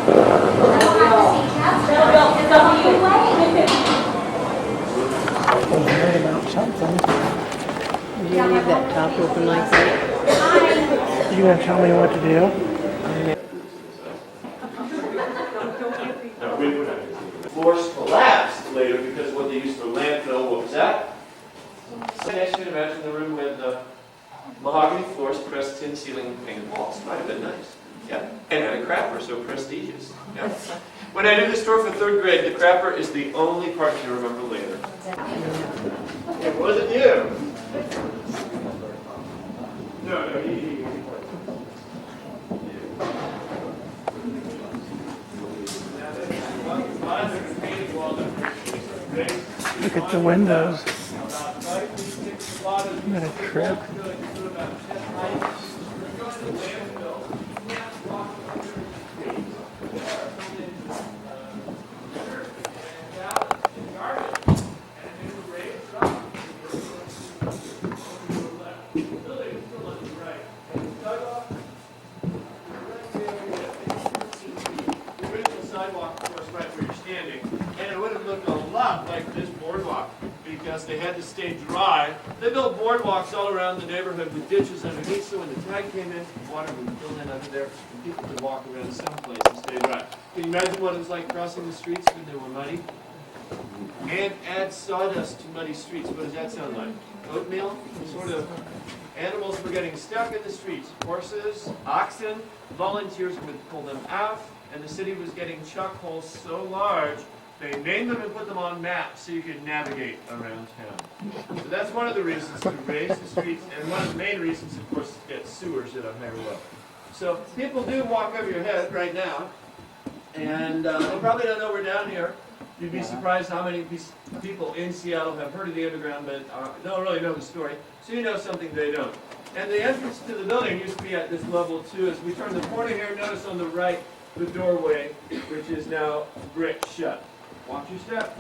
You leave that top open like that? You gonna tell me what to do? Floors collapsed later because what they used for landfill, what was that? So I should imagine the room with mahogany floors, pressed tin ceiling, and painted walls. Might have been nice. Yeah, and had a crapper, so prestigious. Yeah. When I did this tour for 3rd grade, the crapper is the only part you remember later. It wasn't you. No, he. Look at the windows. Isn't that a trip? They had to stay dry. They built boardwalks all around the neighborhood with ditches underneath, so when the tide came in, water would fill in under there, and people could walk around someplace and stay dry. Can you imagine what it was like crossing the streets when they were muddy? And add sawdust to muddy streets. What does that sound like? Oatmeal? Sort of animals were getting stuck in the streets. Horses, oxen, volunteers would pull them out, and the city was getting chuck holes so large they named them and put them on maps so you could navigate around town. So that's one of the reasons to raise the streets, and one of the main reasons, of course, is to get sewers at a higher level. So people do walk over your head right now, and they probably don't know we're down here. You'd be surprised how many people in Seattle have heard of the underground but don't really know the story. So you know something they don't. And the entrance to the building used to be at this level too. As we turn the corner here, notice on the right the doorway, which is now brick shut. Watch your step.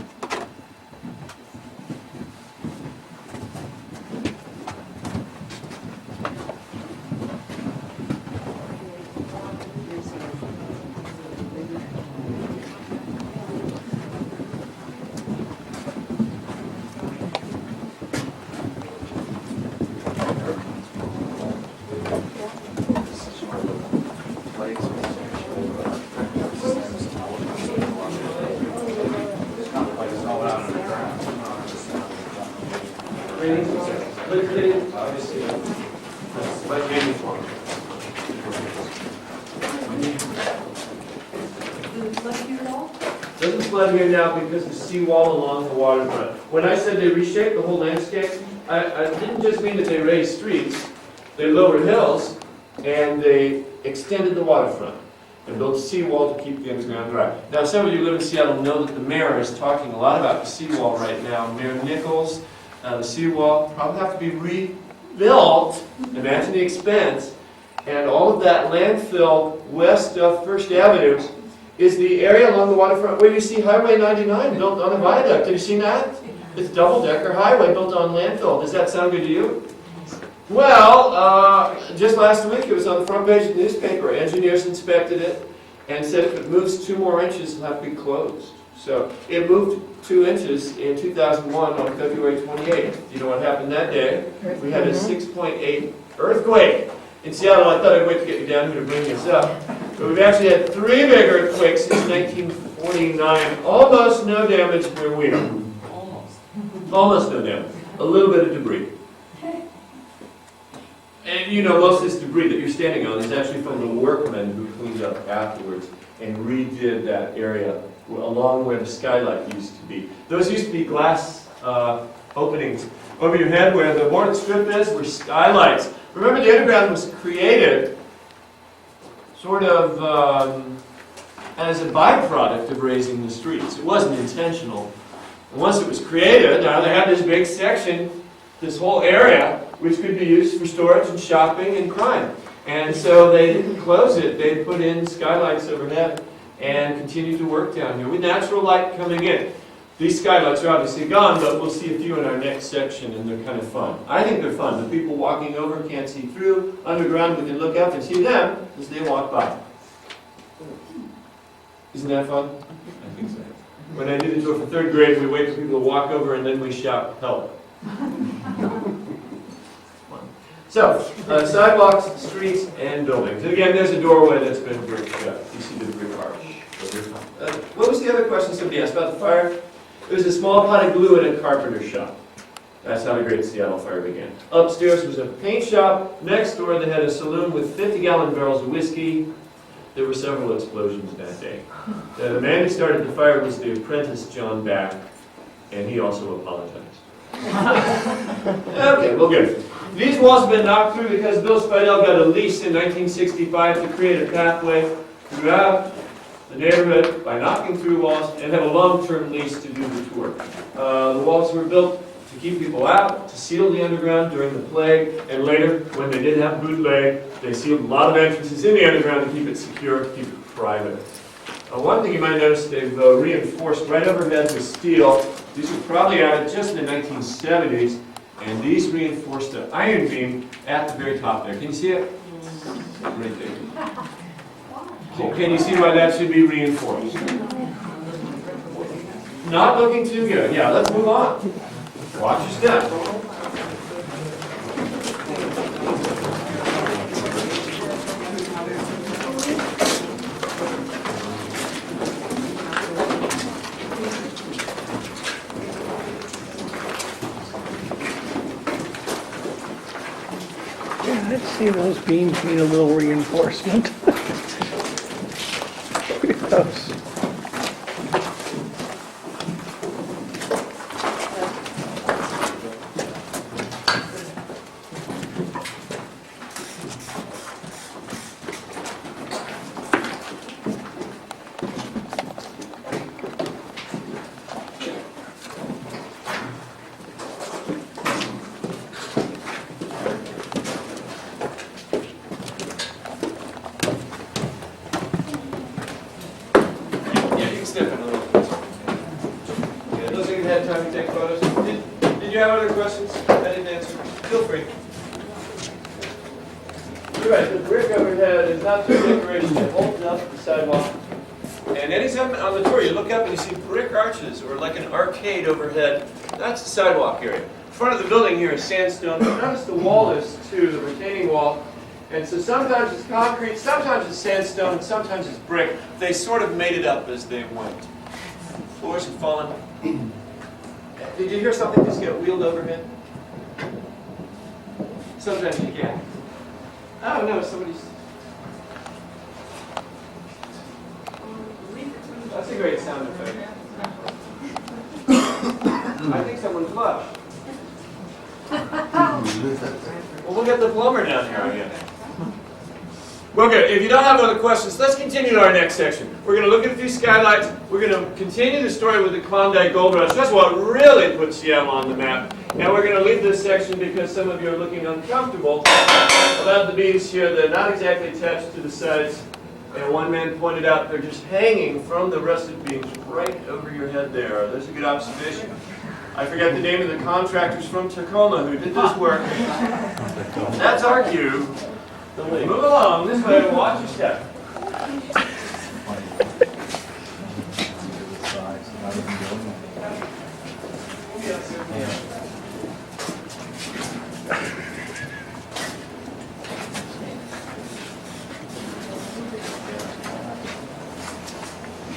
Doesn't flood here now because of seawall along the waterfront. When I said they reshaped the whole landscape, I didn't just mean that they raised streets, they lowered hills, and they extended the waterfront and built a seawall to keep the underground dry. Now, some of you who live in Seattle know that the mayor is talking a lot about the seawall right now. Mayor Nichols, the seawall probably have to be rebuilt. Imagine the expense. And all of that landfill west of First Avenue is the area along the waterfront where you see Highway 99 built on a viaduct. Have you seen that? It's a double-decker highway built on landfill. Does that sound good to you? Well, just last week it was on the front page of the newspaper. Engineers inspected it and said if it moves 2 more inches, it'll have to be closed. So it moved 2 inches in 2001 on February 28th. You know what happened that day? We had a 6.8 earthquake. In Seattle, I thought I'd wait to get you down here to bring this up. But we've actually had 3 big earthquakes since 1949. Almost no damage where we are. Almost no damage. A little bit of debris. And you know, most of this debris that you're standing on is actually from the workmen who cleaned up afterwards and redid that area along where the skylight used to be. Those used to be glass openings over your head where the board strip is, were skylights. Remember, the underground was created sort of as a byproduct of raising the streets. It wasn't intentional. And once it was created, now they had this big section, this whole area, which could be used for storage and shopping and crime. And so they didn't close it. They put in skylights overhead and continued to work down here with natural light coming in. These skylights are obviously gone, but we'll see a few in our next section, and they're kind of fun. I think they're fun. The people walking over can't see through. Underground, we can look up and see them as they walk by. Isn't that fun? I think so. When I do the tour for third grade, we wait for people to walk over and then we shout, help. So, sidewalks, streets, and buildings. And again, there's a doorway that's been bricked up. You see the brick arch. What was the other question somebody asked about the fire? There was a small pot of glue in a carpenter's shop. That's how the Great Seattle Fire began. Upstairs was a paint shop. Next door, they had a saloon with 50-gallon barrels of whiskey. There were several explosions that day. The man who started the fire was the apprentice, John Back, and he also apologized. Okay, well, good. These walls have been knocked through because Bill Spidell got a lease in 1965 to create a pathway throughout the neighborhood by knocking through walls and have a long-term lease to do the tour. The walls were built to keep people out, to seal the underground during the plague, and later, when they did have bootleg, they sealed a lot of entrances in the underground to keep it secure, keep it private. One thing you might notice, they've reinforced right overhead with steel. These were probably added just in the 1970s, and these reinforced the iron beam at the very top there. Can you see it? Right there. So can you see why that should be reinforced? Not looking too good. Yeah, let's move on. Watch your step. Yeah, I'd say those beams need a little reinforcement. Yes. Did you have other questions I didn't answer? Feel free. You're right, the brick overhead is not just decorated, it holds up the sidewalk. And anytime on the tour you look up and you see brick arches or like an arcade overhead, that's the sidewalk area. In front of the building here is sandstone, but notice the wall is too, the retaining wall. And so sometimes it's concrete, sometimes it's sandstone, and sometimes it's brick. They sort of made it up as they went. Floors have fallen. Did you hear something just get wheeled overhead? Sometimes you can. Oh no, somebody's... That's a great sound effect. I think someone flushed. Well, we'll get the plumber down here again. Well, good. If you don't have other questions, let's continue to our next section. We're going to look at a few skylights. We're going to continue the story with the Klondike Gold Rush. That's what really put Seattle on the map. And we're going to leave this section because some of you are looking uncomfortable about the beams here. They're not exactly attached to the sides. And one man pointed out they're just hanging from the rusted beams right over your head there. There's a good observation. I forget the name of the contractors from Tacoma who did this work. That's our cue. Move along this way, watch your step.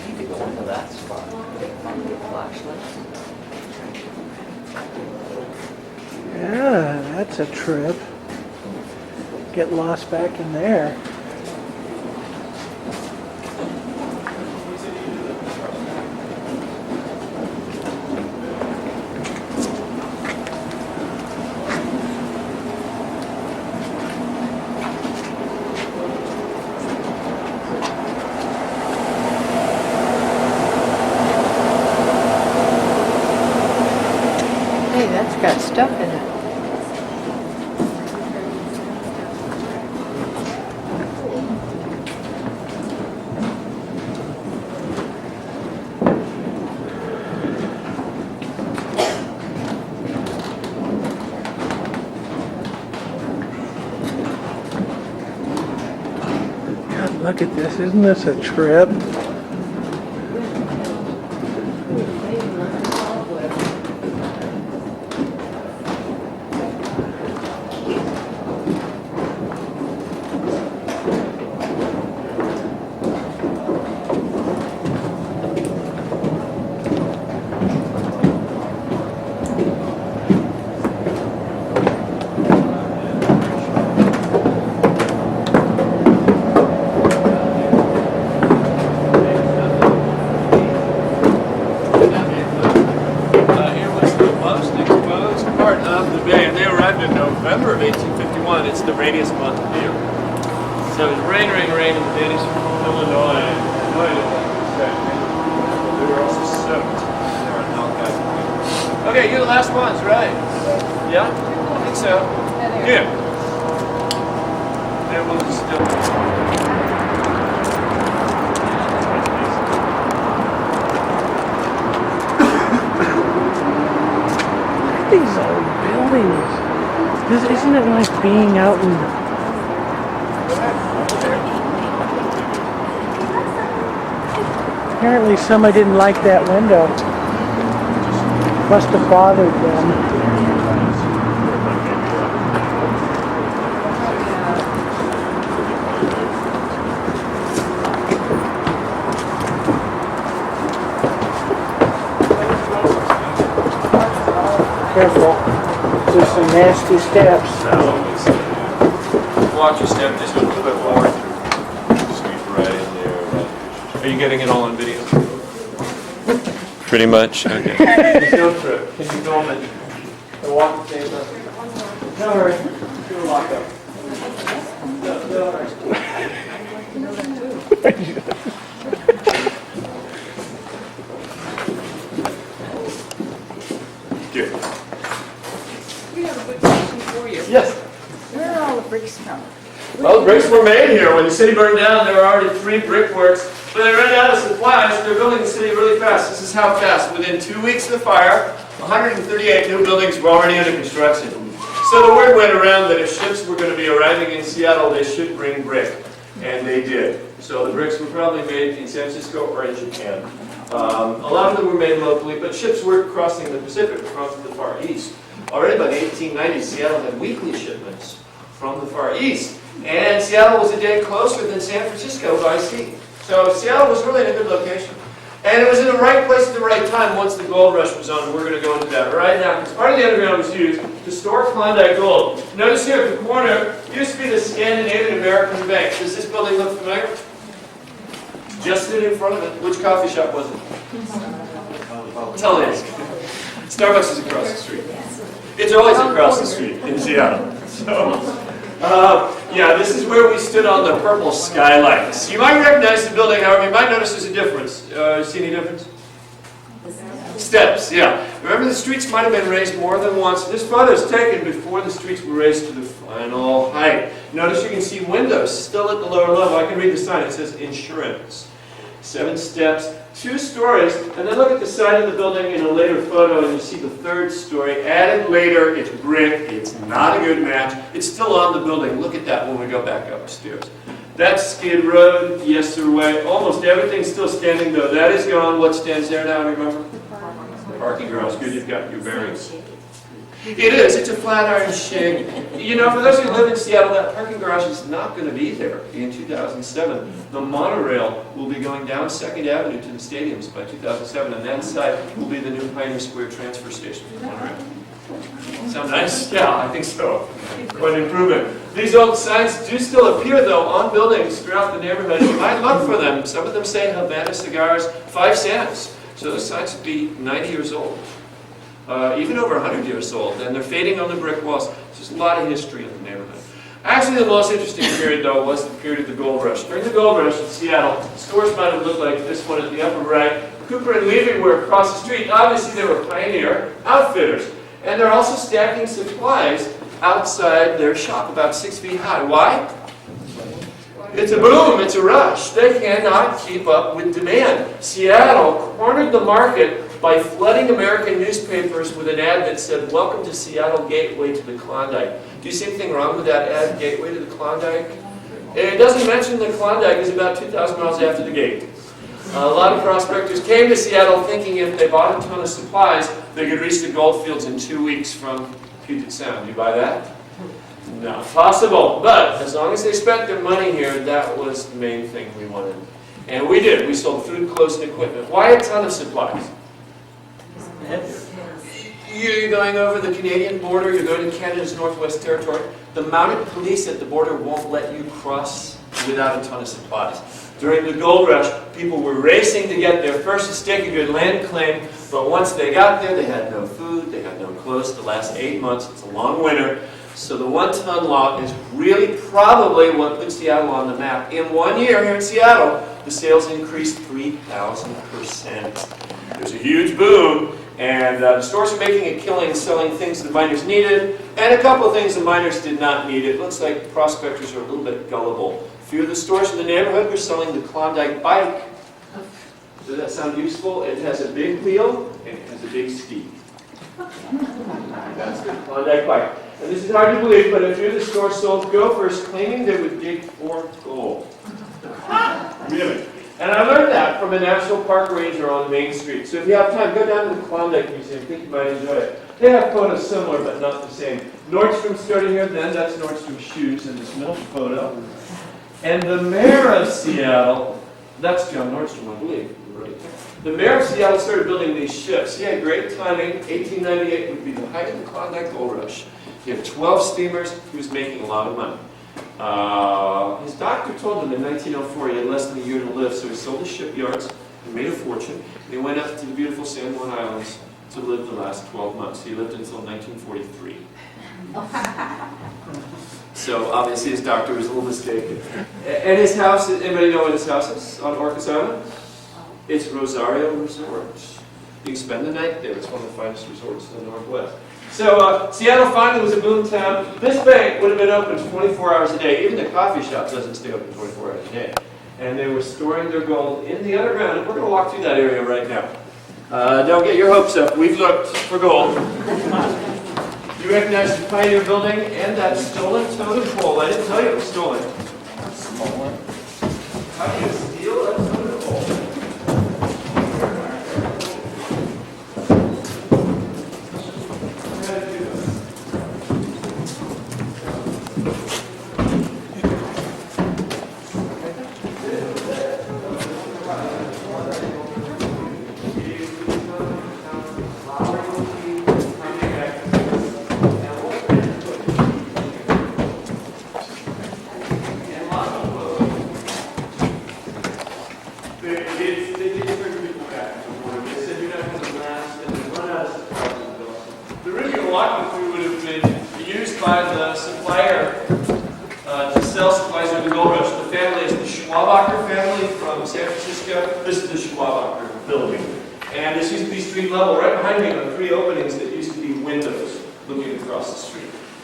You could go into that spot. Yeah, that's a trip. Get lost back in there. Hey, that's got stuff in it. God, look at this. Isn't this a trip? November of 1851. It's the rainiest month of the year. So it was rain, rain, rain, and the Danes from Illinois. Illinois didn't like this exactly. They were also soaked. They were all kinds of things. Okay, you're the last ones, right? Yeah? I think so. Here. There we'll just These old buildings. Isn't it like being out in... Apparently somebody didn't like that window. Must have bothered them. Careful. There's some nasty steps. watch your step just a little bit more. Sweep right in there. Are you getting it all on video? Pretty much. Okay. Field trip. Can you film it? The walk the same up. No hurry. Do a lock up. Good. We have a good question for you. Yes. Where are all the bricks from? Well, the bricks were made here. When the city burned down, there were already 3 brickworks. But they ran out of supplies, so they're building the city really fast. This is how fast. Within 2 weeks of the fire, 138 new buildings were already under construction. So the word went around that if ships were going to be arriving in Seattle, they should bring brick. And they did. So the bricks were probably made in San Francisco or in Japan. A lot of them were made locally, but ships were crossing the Pacific from the Far East. Already by the 1890s, Seattle had weekly shipments from the Far East. And Seattle was a day closer than San Francisco by sea. So Seattle was really in a good location. And it was in the right place at the right time once the gold rush was on. We're going to go into that right now. Because part of the underground was used to store Klondike gold. Notice here at the corner, used to be the Scandinavian American Bank. Does this building look familiar? Just stood in front of it. Which coffee shop was it? Tell us. Starbucks is across the street. It's always across the street in Seattle. So, yeah, this is where we stood on the purple skylights. You might recognize the building, however, you might notice there's a difference. See any difference? Steps, yeah. Remember, the streets might have been raised more than once. This photo is taken before the streets were raised to the final height. Notice you can see windows still at the lower level. I can read the sign. It says insurance. 7 steps, 2 stories, and then look at the side of the building in a later photo and you see the 3rd story. Added later, it's brick, it's not a good match. It's still on the building. Look at that when we go back upstairs. That's Skid Road, yes sir way. Almost everything's still standing though. That is gone. What stands there now, remember? The parking garage. Good, you've got your bearings. It is. It's a flat iron shed. You know, for those who live in Seattle, that parking garage is not going to be there in 2007. The monorail will be going down 2nd Avenue to the stadiums by 2007, and that site will be the new Pioneer Square transfer station for the monorail. Sound nice? Yeah, I think so. Quite an improvement. These old signs do still appear, though, on buildings throughout the neighborhood. You might look for them. Some of them say Havana cigars, 5 cents. So those signs would be 90 years old. Even over 100 years old, and they're fading on the brick walls. There's a lot of history in the neighborhood. Actually, the most interesting period, though, was the period of the gold rush. During the gold rush in Seattle, stores might have looked like this one at the upper right. Cooper and Levy were across the street. Obviously, they were pioneer outfitters. And they're also stacking supplies outside their shop, about 6 feet high. Why? It's a boom, it's a rush. They cannot keep up with demand. Seattle cornered the market by flooding American newspapers with an ad that said, "Welcome to Seattle Gateway to the Klondike." Do you see anything wrong with that ad, Gateway to the Klondike? It doesn't mention the Klondike is about 2,000 miles after the gate. A lot of prospectors came to Seattle thinking if they bought a ton of supplies, they could reach the gold fields in 2 weeks from Puget Sound. Do you buy that? Not possible. But as long as they spent their money here, that was the main thing we wanted. And we did. We sold food, clothes, and equipment. Why a ton of supplies? You're going over the Canadian border, you're going to Canada's Northwest Territory. The mounted police at the border won't let you cross without a ton of supplies. During the gold rush, people were racing to get their first stake of good land claim, but once they got there, they had no food, they had no clothes to last 8 months. It's a long winter. So the one-ton lot is really probably what put Seattle on the map. In 1 year here in Seattle, the sales increased 3,000%. There's a huge boom, and the stores are making a killing selling things the miners needed, and a couple of things the miners did not need. It looks like prospectors are a little bit gullible. A few of the stores in the neighborhood were selling the Klondike bike. Does that sound useful? It has a big wheel, and it has a big steed. That's the Klondike bike. And this is hard to believe, but a few of the stores sold gophers claiming they would dig for gold. Really? And I learned that from a national park ranger on Main Street. So if you have time, go down to the Klondike Museum. I think you might enjoy it. They have photos similar, but not the same. Nordstrom started here, then that's Nordstrom shoes in this middle photo. And the mayor of Seattle, that's John Nordstrom, I believe. The mayor of Seattle started building these ships. He had great timing. 1898 would be the height of the Klondike Gold Rush. He had 12 steamers. He was making a lot of money. His doctor told him in 1904 he had less than a year to live, so he sold his shipyards and made a fortune. And he went up to the beautiful San Juan Islands to live the last 12 months. He lived until 1943. So obviously his doctor was a little mistaken. And his house, anybody know what his house is on Orcas Island? It's Rosario Resort. You can spend the night there. It's one of the finest resorts in the Northwest. So Seattle finally was a boom town. This bank would have been open 24 hours a day. Even the coffee shop doesn't stay open 24 hours a day. And they were storing their gold in the underground. And we're going to walk through that area right now. Don't get your hopes up. We've looked for gold. You recognize the Pioneer Building and that stolen totem pole. I didn't tell you it was stolen. Stolen? How do you steal a totem pole?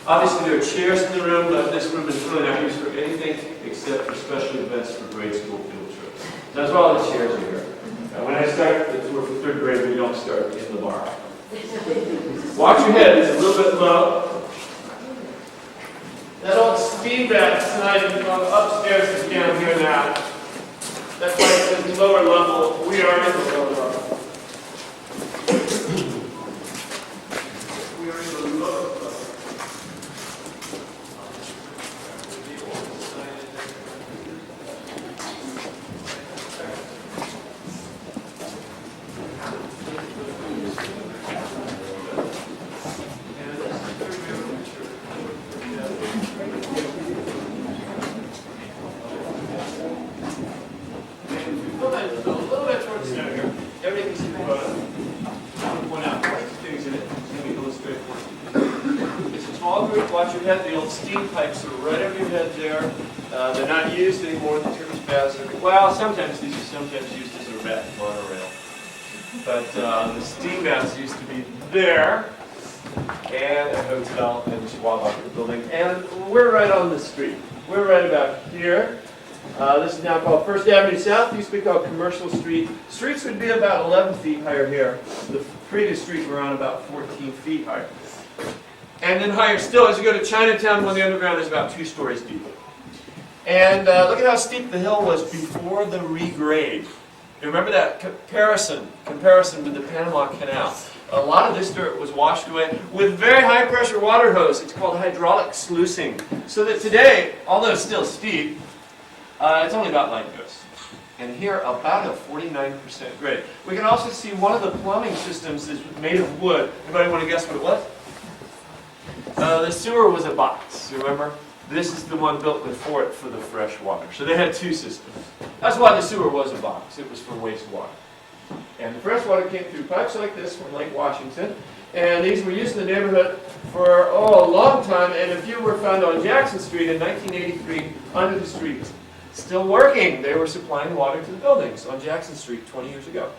Obviously there are chairs in the room, but this room is really not used for anything except for special events for grade school field trips. That's why all the chairs are here. When I start the tour for 3rd grade, we don't start in the bar. Watch your head, it's a little bit low. That old steam bath tonight is upstairs is down here now. That's why it says lower level. We are in the lower level. We are in the lower level. Watch your head, the old steam pipes are right over your head there. They're not used anymore, the tourist baths are, well, sometimes these are sometimes used as a rat monorail. But the steam baths used to be there, and a hotel in the Schwabacher building. And we're right on the street. We're right about here. This is now called First Avenue South. It used to be called Commercial Street. Streets would be about 11 feet higher here. The previous streets were on about 14 feet higher. And then higher still, as you go to Chinatown, when the underground is about 2 stories deep. And look at how steep the hill was before the regrade. You remember that comparison with the Panama Canal. A lot of this dirt was washed away with very high pressure water hose. It's called hydraulic sluicing. So that today, although it's still steep, it's only about like this. And here, about a 49% grade. We can also see one of the plumbing systems is made of wood. Anybody want to guess what it was? The sewer was a box, remember? This is the one built before it for the fresh water. So they had 2 systems. That's why the sewer was a box. It was for wastewater. And the fresh water came through pipes like this from Lake Washington. And these were used in the neighborhood for, a long time. And a few were found on Jackson Street in 1983 under the street. Still working. They were supplying water to the buildings on Jackson Street 20 years ago.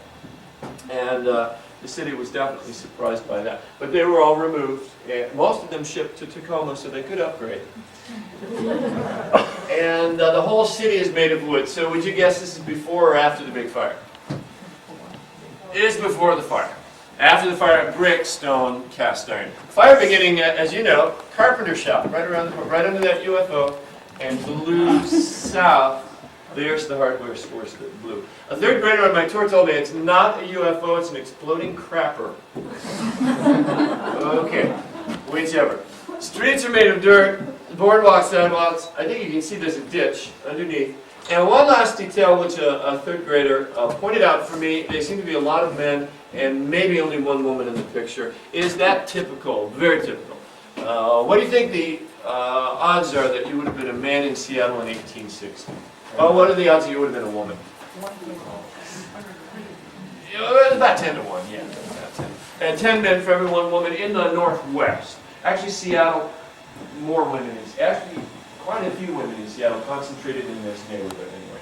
And the city was definitely surprised by that. But they were all removed. And most of them shipped to Tacoma so they could upgrade. And the whole city is made of wood. So would you guess this is before or after the big fire? It is before the fire. After the fire, brick, stone, cast iron. Fire beginning, as you know, carpenter shop, right around the corner, right under that UFO, and blue south. There's the hardware stores that blew. A third grader on my tour told me it's not a UFO, it's an exploding crapper. Okay, whichever. Streets are made of dirt, boardwalks, sidewalks. I think you can see there's a ditch underneath. And one last detail which a third grader pointed out for me, there seem to be a lot of men and maybe only one woman in the picture. Is that typical? Very typical. What do you think the odds are that you would have been a man in Seattle in 1860? Well, what are the odds that you would have been a woman? About 10 to 1, yeah. About 10. And 10 men for every one woman in the Northwest. Actually, Seattle, more women. Actually, quite a few women in Seattle concentrated in this neighborhood anyway.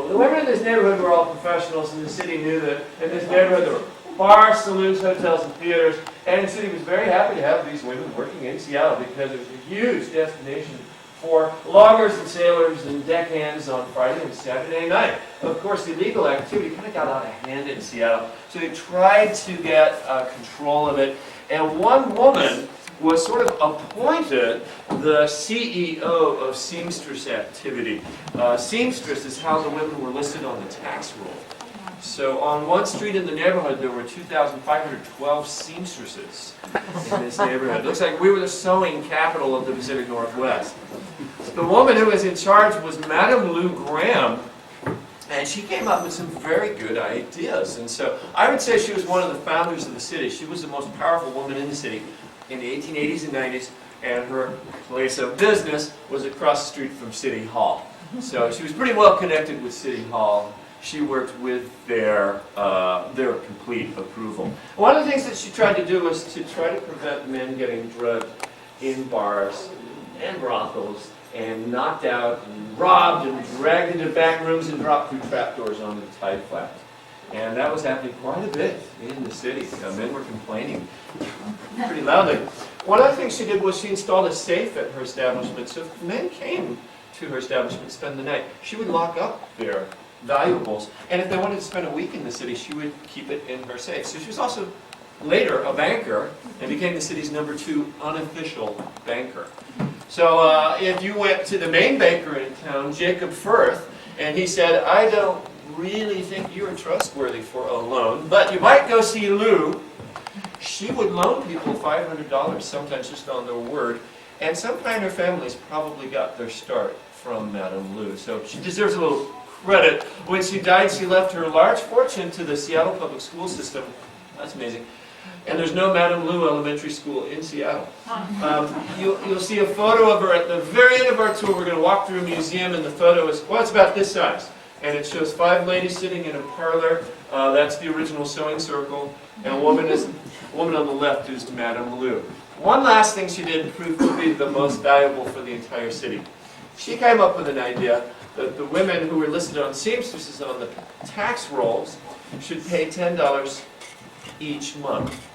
The women in this neighborhood were all professionals, and the city knew that in this neighborhood there were bars, saloons, hotels, and theaters. And the city was very happy to have these women working in Seattle because it was a huge destination for loggers and sailors and deckhands on Friday and Saturday night. Of course, illegal activity kind of got out of hand in Seattle, so they tried to get control of it. And one woman was sort of appointed the CEO of seamstress activity. Seamstress is how the women were listed on the tax roll. So on one street in the neighborhood, there were 2,512 seamstresses in this neighborhood. It looks like we were the sewing capital of the Pacific Northwest. The woman who was in charge was Madame Lou Graham, and she came up with some very good ideas. And so I would say she was one of the founders of the city. She was the most powerful woman in the city in the 1880s and 90s, and her place of business was across the street from City Hall. So she was pretty well connected with City Hall. She worked with their complete approval. One of the things that she tried to do was to try to prevent men getting drugged in bars and brothels and knocked out and robbed and dragged into back rooms and dropped through trapdoors onto the tide flats. And that was happening quite a bit in the city. Men were complaining pretty loudly. One other thing she did was she installed a safe at her establishment. So if men came to her establishment to spend the night, she would lock up their valuables. And if they wanted to spend a week in the city, she would keep it in her safe. So she was also later a banker and became the city's #2 unofficial banker. So if you went to the main banker in town, Jacob Firth, and he said, I don't really think you're trustworthy for a loan, but you might go see Lou. She would loan people $500, sometimes just on their word, and some pioneer families probably got their start from Madame Lou. So she deserves a little credit. When she died, she left her large fortune to the Seattle public school system. That's amazing. And there's no Madame Lou Elementary School in Seattle. You'll see a photo of her at the very end of our tour. We're going to walk through a museum, and the photo is, well, it's about this size. And it shows 5 ladies sitting in a parlor. That's the original sewing circle. And a woman on the left is Madame Lou. One last thing she did proved to be the most valuable for the entire city. She came up with an idea that the women who were listed on seamstresses on the tax rolls should pay $10 each month.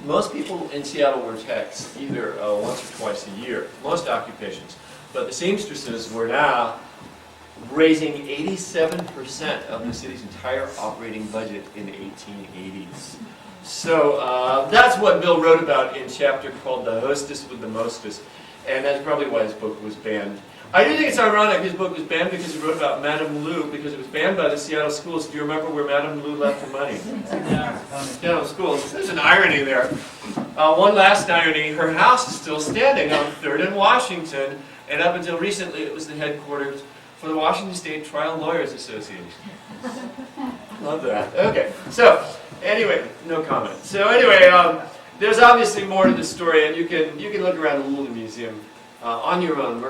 Most people in Seattle were taxed either once or twice a year, most occupations. But the seamstresses were now raising 87% of the city's entire operating budget in the 1880s. So that's what Bill wrote about in a chapter called The Hostess with the Mostess, and that's probably why his book was banned. I do think it's ironic his book was banned because he wrote about Madame Lou, because it was banned by the Seattle schools. Do you remember where Madame Lou left her money? Seattle schools. There's an irony there. One last irony, her house is still standing on 3rd and Washington, and up until recently it was the headquarters for the Washington State Trial Lawyers Association. Love that. Okay, so anyway, no comment. So anyway, there's obviously more to the story, and you can look around the Little Museum on your own.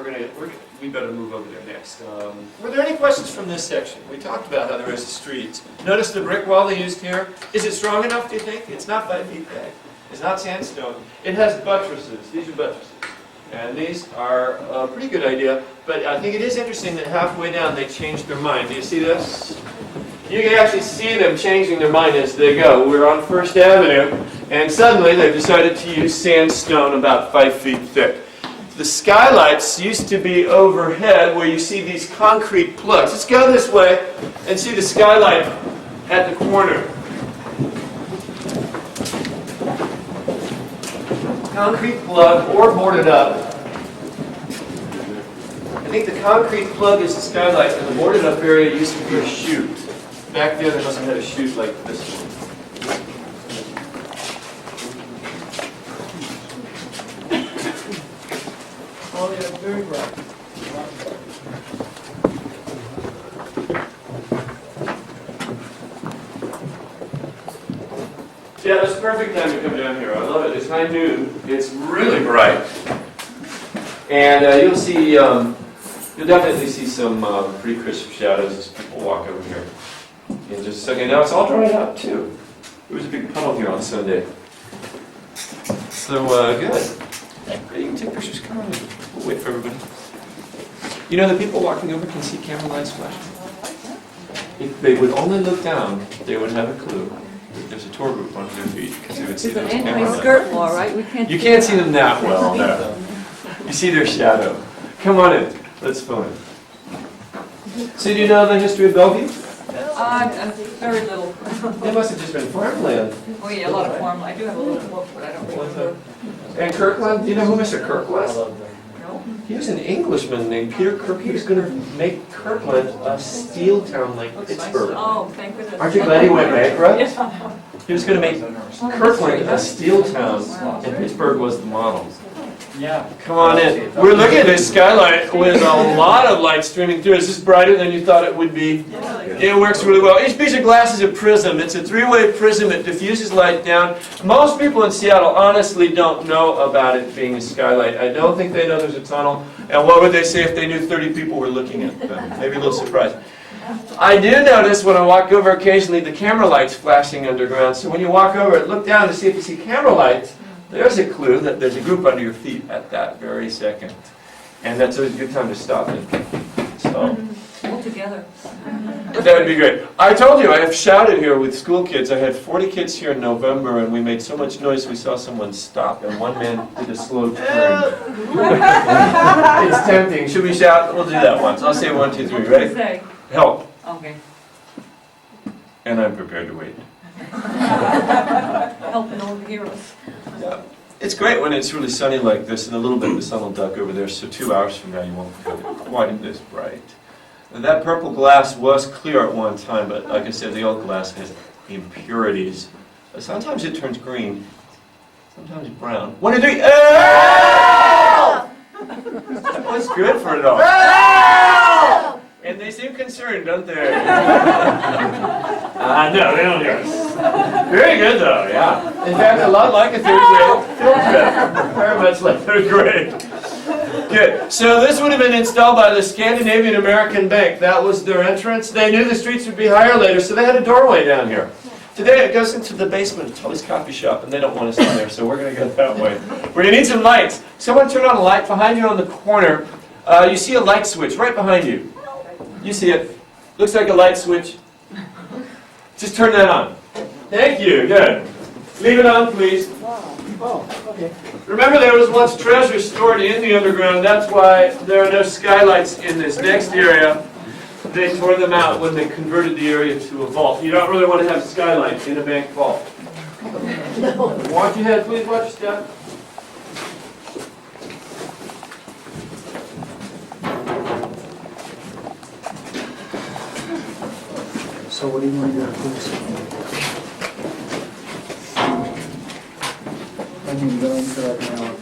we better move over there next. Were there any questions from this section? We talked about how there is a street. Notice the brick wall they used here. Is it strong enough, do you think? It's not 5 feet thick. It's not sandstone. It has buttresses. These are buttresses. And these are a pretty good idea, but I think it is interesting that halfway down they changed their mind. Do you see this? You can actually see them changing their mind as they go. We're on First Avenue, and suddenly they've decided to use sandstone about 5 feet thick. The skylights used to be overhead where you see these concrete plugs. Let's go this way and see the skylight at the corner. Concrete plug or boarded up. I think the concrete plug is the skylight, and the boarded up area used to be a chute. Back there, they must have had a chute like this one. Oh, yeah, very bright. Yeah, that's the perfect time to come down here. I love it. It's high noon. It's really bright. And you'll see, you'll definitely see some pretty crisp shadows as people walk over here. In just a second. Now it's all dried out too. There was a big puddle here on Sunday. So, good. You can take pictures. Come on in. We'll wait for everybody. You know, the people walking over can see camera lights flashing. If they would only look down, they would have a clue. There's a tour group under their feet because they would see those camera lights. Skirt law, right? We can't. You can't see them that well, no. You see their shadow. Come on in. Let's film it. So do you know the history of Bellevue? Very little. It must have just been farmland. Oh yeah, a lot of farm. I do have a little book, but I don't remember. And Kirkland, do you know who Mr. Kirk was? No? He was an Englishman named Peter Kirk. He was going to make Kirkland a steel town like Pittsburgh. Oh, thank goodness. Aren't you glad he went bankrupt? Yeah. He was going to make Kirkland a steel town, and Pittsburgh was the model. Yeah. Come on in. We're looking at this skylight with a lot of light streaming through. Is this brighter than you thought it would be? It works really well. Each piece of glass is a prism. It's a three-way prism. It diffuses light down. Most people in Seattle honestly don't know about it being a skylight. I don't think they know there's a tunnel. And what would they say if they knew 30 people were looking at them? Maybe a little surprised. I do notice when I walk over occasionally the camera lights flashing underground. So when you walk over, look down to see if you see camera lights. There's a clue that there's a group under your feet at that very second. And that's a good time to stop it. So, All together. that would be great. I told you I have shouted here with school kids. I had 40 kids here in November, and we made so much noise we saw someone stop, and one man did a slow turn. It's tempting. Should we shout? We'll do that once. I'll say 1, 2, 3. Ready? Say. Help. Okay. And I'm prepared to wait. Helping all the heroes. Yeah. It's great when it's really sunny like this, and a little bit of the sun will duck over there, so 2 hours from now you won't feel quite this bright. And that purple glass was clear at one time, but like I said, the old glass has impurities. Sometimes it turns green, sometimes brown. 1, 2, 3. Oh! That was good for it all. Oh! And they seem concerned, don't they? No, they don't hear us. Very good, though, yeah. In fact, a lot like a third grade field trip. Very much like third grade. Good. So this would have been installed by the Scandinavian American Bank. That was their entrance. They knew the streets would be higher later, so they had a doorway down here. Today it goes into the basement of Tully's coffee shop, and they don't want us in there, so we're going to go that way. We're going to need some lights. Someone turn on a light behind you on the corner. You see a light switch right behind you. You see it. Looks like a light switch. Just turn that on. Thank you. Good. Leave it on, please. Oh, okay. Remember, there was once treasure stored in the underground. That's why there are no skylights in this next area. They tore them out when they converted the area to a vault. You don't really want to have skylights in a bank vault. Watch your head, please. Watch your step. So what do you want to do, please? I can go into that now.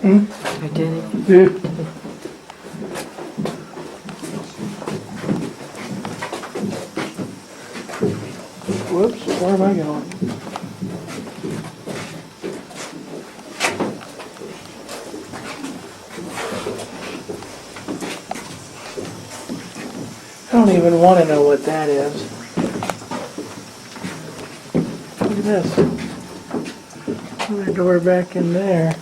I did. Yeah. Whoops, where am I going? I don't even want to know what that is. Look at this. Another door back in there.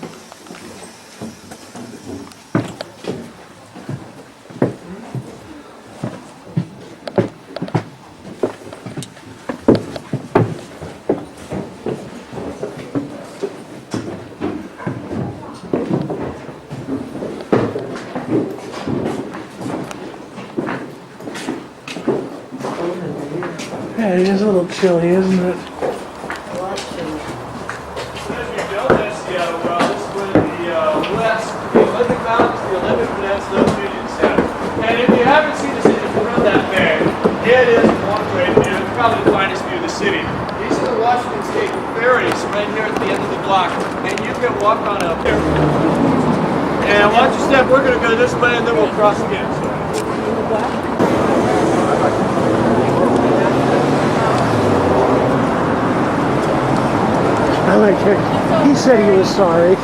Yeah, it is a little chilly, isn't it? As you go to Seattle, well, this is where the west, the Olympic Mountains, the Olympic Peninsula Community Center. And if you haven't seen the city from that bay, it is one great view. It's probably the finest view of the city. These are the Washington State ferries right here at the end of the block. And you can walk on up here. And watch your step. We're going to go this way and then we'll cross again. I like her. He said he was sorry.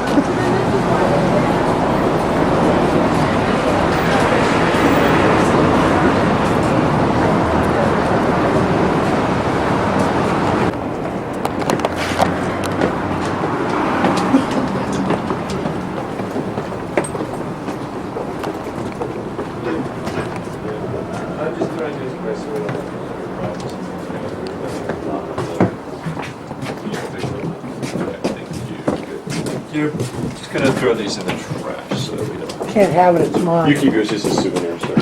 I'm just trying to express what You're just going to throw these in the trash so that we don't. Can't have it, it's mine. You keep yours just as a souvenir, sir.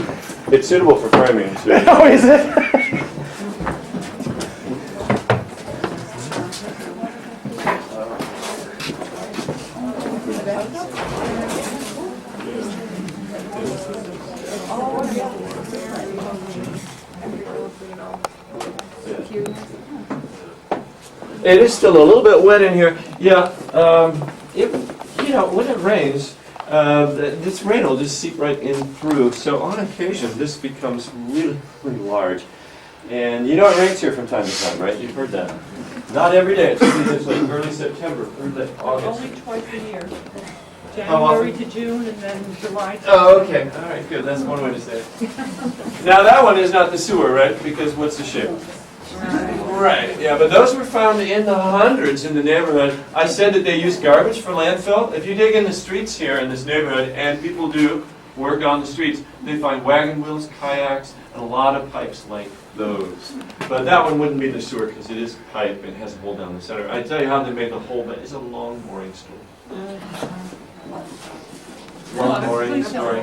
It's suitable for framing, too. Oh, is it? It is still a little bit wet in here. Yeah, when it rains, this rain will just seep right in through. So on occasion, this becomes really, really large. And you know it rains here from time to time, right? You've heard that. Not every day. It's usually like early September, early August. Only twice a year. How often? January to June and then July to Oh, okay. All right, good. That's one way to say it. Now that one is not the sewer, right? Because what's the shape? Right, yeah, but those were found in the hundreds in the neighborhood. I said that they use garbage for landfill. If you dig in the streets here in this neighborhood, and people do work on the streets, they find wagon wheels, kayaks, and a lot of pipes like those. But that one wouldn't be the sewer because it is pipe and has a hole down the center. I tell you how they made the hole, but it's a long boring story. Long boring story.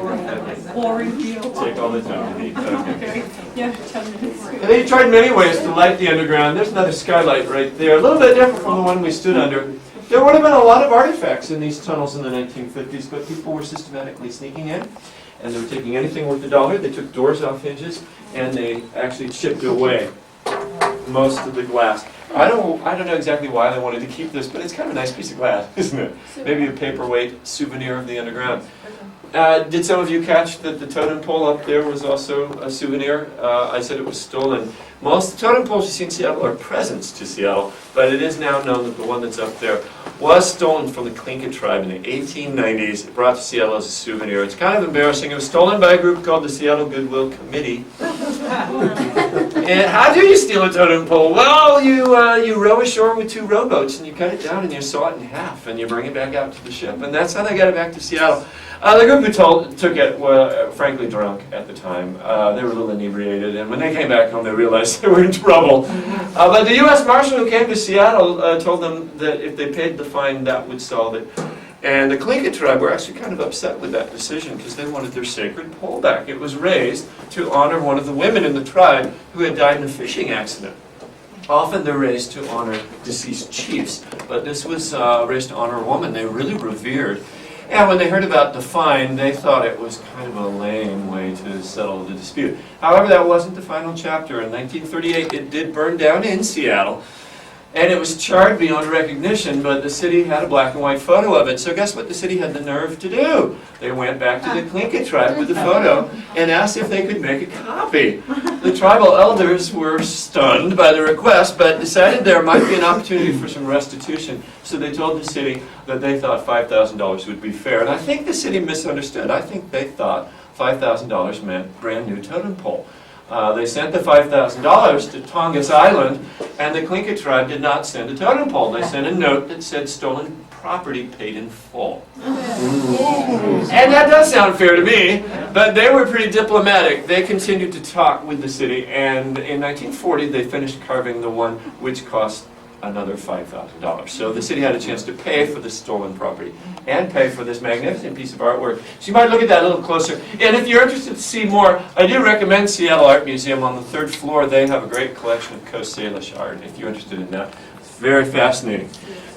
boring deal. Take all the time you need. Okay. Okay, yeah, 10 minutes. And they tried many ways to light the underground. There's another skylight right there, a little bit different from the one we stood under. There would have been a lot of artifacts in these tunnels in the 1950s, but people were systematically sneaking in, and they were taking anything worth $1. They took doors off hinges, and they actually chipped away most of the glass. I don't know exactly why they wanted to keep this, but it's kind of a nice piece of glass, isn't it? Maybe a paperweight souvenir of the underground. Did some of you catch that the totem pole up there was also a souvenir? I said it was stolen. Most totem poles you see in Seattle are presents to Seattle, but it is now known that the one that's up there was stolen from the Tlingit tribe in the 1890s, brought to Seattle as a souvenir. It's kind of embarrassing. It was stolen by a group called the Seattle Goodwill Committee. And how do you steal a totem pole? Well, you row ashore with 2 rowboats, and you cut it down, and you saw it in half, and you bring it back out to the ship. And that's how they got it back to Seattle. The group who took it were frankly drunk at the time. They were a little inebriated, and when they came back home, they realized they were in trouble. But the U.S. Marshal who came to Seattle told them that if they paid the fine, that would solve it. And the Tlingit tribe were actually kind of upset with that decision because they wanted their sacred pole back. It was raised to honor one of the women in the tribe who had died in a fishing accident. Often they're raised to honor deceased chiefs, but this was raised to honor a woman they really revered. And when they heard about the fine, they thought it was kind of a lame way to settle the dispute. However, that wasn't the final chapter. In 1938, it did burn down in Seattle. And it was charred beyond recognition, but the city had a black and white photo of it. So guess what the city had the nerve to do? They went back to the Tlingit tribe with the photo and asked if they could make a copy. The tribal elders were stunned by the request, but decided there might be an opportunity for some restitution. So they told the city that they thought $5,000 would be fair. And I think the city misunderstood. I think they thought $5,000 meant brand new totem pole. They sent the $5,000 to Tongass Island, and the Tlingit tribe did not send a totem pole. They sent a note that said stolen property paid in full. And that does sound fair to me, but they were pretty diplomatic. They continued to talk with the city, and in 1940 they finished carving the one which cost another $5,000. So the city had a chance to pay for the stolen property and pay for this magnificent piece of artwork. So you might look at that a little closer. And if you're interested to see more, I do recommend Seattle Art Museum. On the 3rd floor, they have a great collection of Coast Salish art, if you're interested in that. It's very fascinating.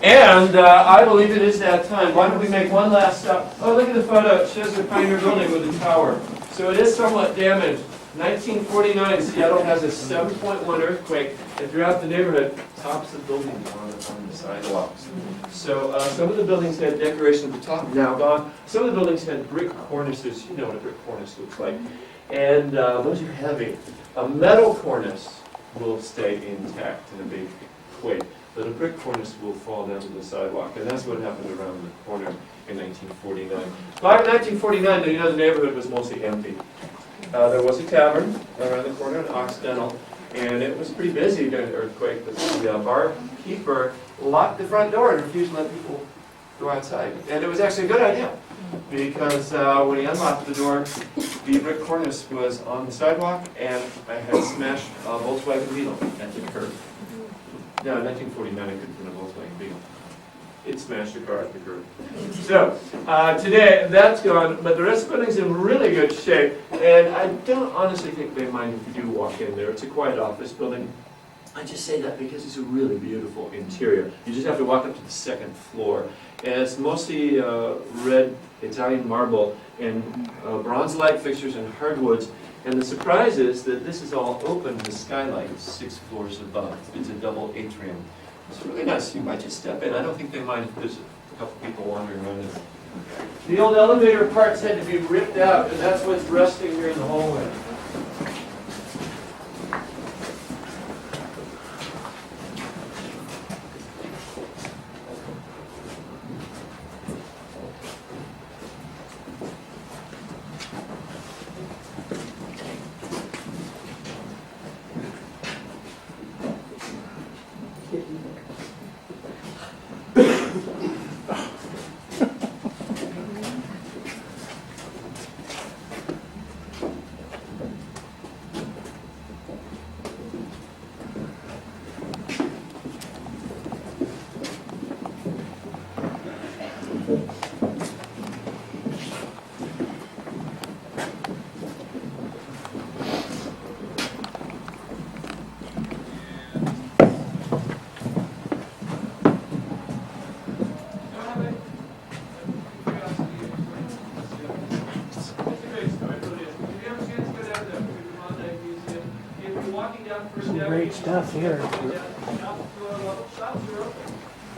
And I believe it is that time. Why don't we make one last stop? Oh, look at the photo. It shows the Pioneer Building with the tower. So it is somewhat damaged. 1949, Seattle has a 7.1 earthquake, and throughout the neighborhood, tops of buildings are on the sidewalks. So some of the buildings had decoration at the top, now gone. Some of the buildings had brick cornices. You know what a brick cornice looks like. And those are heavy. A metal cornice will stay intact in a big quake, but a brick cornice will fall down to the sidewalk, and that's what happened around the corner in 1949. By 1949, you know, the neighborhood was mostly empty. There was a tavern around the corner, an Occidental, and it was pretty busy during the earthquake. But the barkeeper locked the front door and refused to let people go outside. And it was actually a good idea, because when he unlocked the door, the brick cornice was on the sidewalk, and I had smashed a Volkswagen Beetle at the curb. Now, in 1949, I couldn't put a Volkswagen Beetle. It smashed a car at the curb. So, today, that's gone, but the rest of the building's in really good shape, and I don't honestly think they mind if you do walk in there. It's a quiet office building. I just say that because it's a really beautiful interior. You just have to walk up to the 2nd floor, and it's mostly red Italian marble and bronze-like fixtures and hardwoods. And the surprise is that this is all open to skylight 6 floors above. It's a double atrium. It's really nice. You might just step in. I don't think they mind if there's a couple people wandering around it. The old elevator parts had to be ripped out, and that's what's resting here in the hallway. Some great stuff here.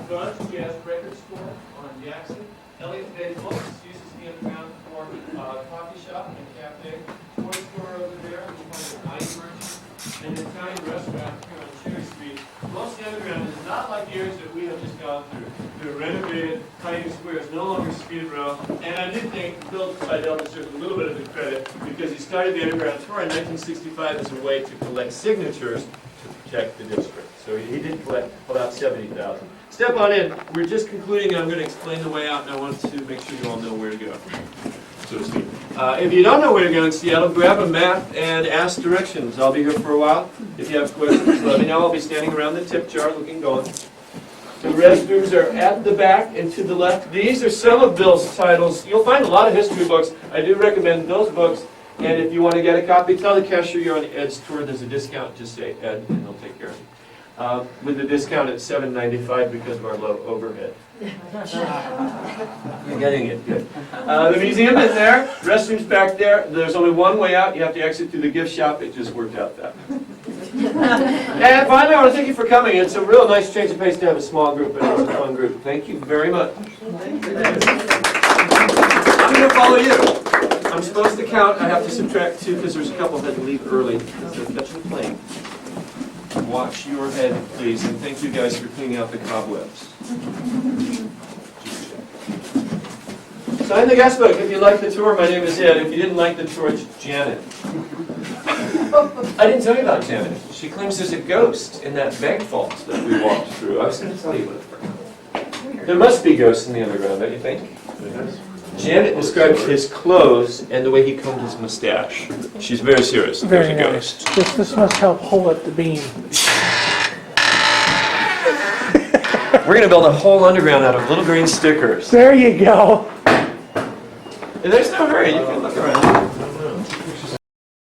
Guns, gas record store on Jackson. Elliott Bay Books uses the underground for coffee shop and cafe. Toy store over there, you find a wine merchant, and an Italian restaurant here on Cherry Street. Most of the underground is not like the areas that we have just gone through. The renovated Pioneer Square is no longer Skid Row, and I did think Bill Seidel deserves a little bit of the credit because he started the underground tour in 1965 as a way to collect signatures to protect the district. So he did collect about 70,000. Step on in. We're just concluding, and I'm going to explain the way out, and I want to make sure you all know where to go, so to speak. If you don't know where to go in Seattle, grab a map and ask directions. I'll be here for a while. If you have questions, let me know. I'll be standing around the tip jar looking going. The restrooms are at the back and to the left. These are some of Bill's titles. You'll find a lot of history books. I do recommend those books. And if you want to get a copy, tell the cashier you're on Ed's tour. There's a discount. Just say Ed, and they'll take care of you. With the discount at $7.95 because of our low overhead. You're getting it, good. The museum is there. Restrooms back there. There's only one way out. You have to exit through the gift shop. It just worked out that way. And finally, I want to thank you for coming. It's a real nice change of pace to have a small group, and it's a fun group. Thank you very much. I'm going to follow you. I'm supposed to count. I have to subtract 2 because there's a couple that had to leave early because they're catching the plane. Watch your head, please, and thank you guys for cleaning out the cobwebs. Sign the guest book if you liked the tour. My name is Ed. If you didn't like the tour, it's Janet. I didn't tell you about Janet. She claims there's a ghost in that bank vault that we walked through. I was going to tell you about it. There must be ghosts in the underground, don't you think? Janet described his clothes and the way he combed his mustache. She's very serious. Very There's a nice. ghost. This must help hold up the beam. We're going to build a whole underground out of little green stickers. There you go. And there's no hurry. You can look around.